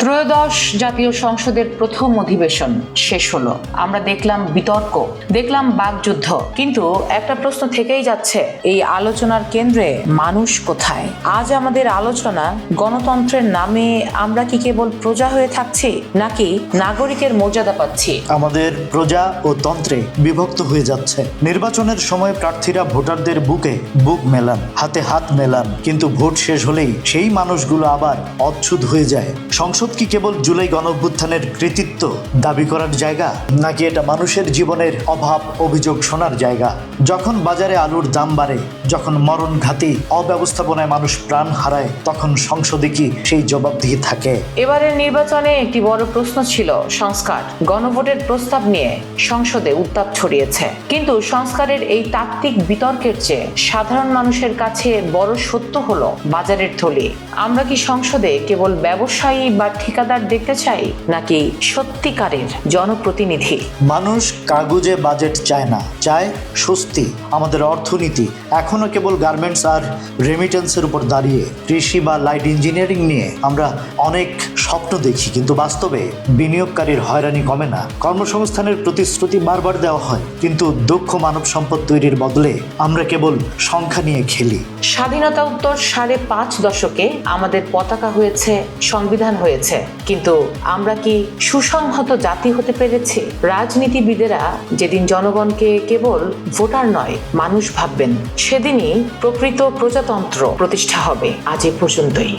ত্রয়োদশ জাতীয় সংসদের প্রথম অধিবেশন শেষ হলো। আমরা দেখলাম বিতর্ক, দেখলাম বাকযুদ্ধ, কিন্তু একটা প্রশ্ন থেকেই যাচ্ছে, এই আলোচনার কেন্দ্রে মানুষ কোথায়? আজ আমাদের আলোচনা গণতন্ত্রের নামে আমরা কি কেবল প্রজা হয়ে থাকছি, নাকি নাগরিকের মর্যাদা পাচ্ছি? আমাদের প্রজা ও তন্ত্রে বিভক্ত হয়ে যাচ্ছে। নির্বাচনের সময় প্রার্থীরা ভোটারদের বুকে বুক মেলান, হাতে হাত মেলান, কিন্তু ভোট শেষ হলেই সেই মানুষগুলো আবার অচ্ছুত হয়ে যায়। সংসদ কি কেবল জুলাই গণঅভ্যুত্থানের কৃতিত্ব দাবি করার জায়গা, নাকি এটা মানুষের জীবনের অভাব অভিযোগ শোনার জায়গা? যখন বাজারে আলুর দাম বাড়ে, যখন মরণঘাতী অব্যবস্থাপনায় মানুষ প্রাণ হারায়, তখন সংসদে কি সেই জবাবদিহি থাকে? এবারের নির্বাচনে একটি বড় প্রশ্ন ছিল সংস্কার। গণভোটের প্রস্তাব নিয়ে সংসদে উত্তাপ ছড়িয়েছে, কিন্তু সংস্কারের এই তাত্ত্বিক বিতর্কের চেয়ে সাধারণ মানুষের কাছে বড় সত্য হলো বাজারের থলি। আমরা কি সংসদে কেবল ব্যবসায়ী বা ঠিকাদার দেখতে চাই, নাকি সত্যিকারের জনপ্রতিনিধি? মানুষ কাগজে বাজেট চায় না, চায় স্বস্তি। আমাদের অর্থনীতি এখনো কেবল গার্মেন্টস আর রেমিটেন্সের উপর দাঁড়িয়ে। কৃষি বা লাইট ইঞ্জিনিয়ারিং নিয়ে আমরা অনেক স্বপ্ন দেখি, কিন্তু বাস্তবে বিনিয়োগকারীর হয়রানি কমে না। কর্মসংস্থানের প্রতিশ্রুতি বারবার দেওয়া হয়, কিন্তু দক্ষ মানব সম্পদ তৈরির বদলে আমরা কেবল সংখ্যা নিয়ে খেলি। স্বাধীনতা উত্তর 5.5 দশকে আমাদের পতাকা হয়েছে, সংবিধান হয়েছে, কিন্তু আমরা কি সুসংহত জাতি হতে পেরেছি? রাজনীতিবিদেরা যেদিন জনগণকে কেবল ভোটার নয় মানুষ ভাববেন, সেদিনই প্রকৃত প্রজাতন্ত্র প্রতিষ্ঠা হবে। আজ এ পর্যন্তই।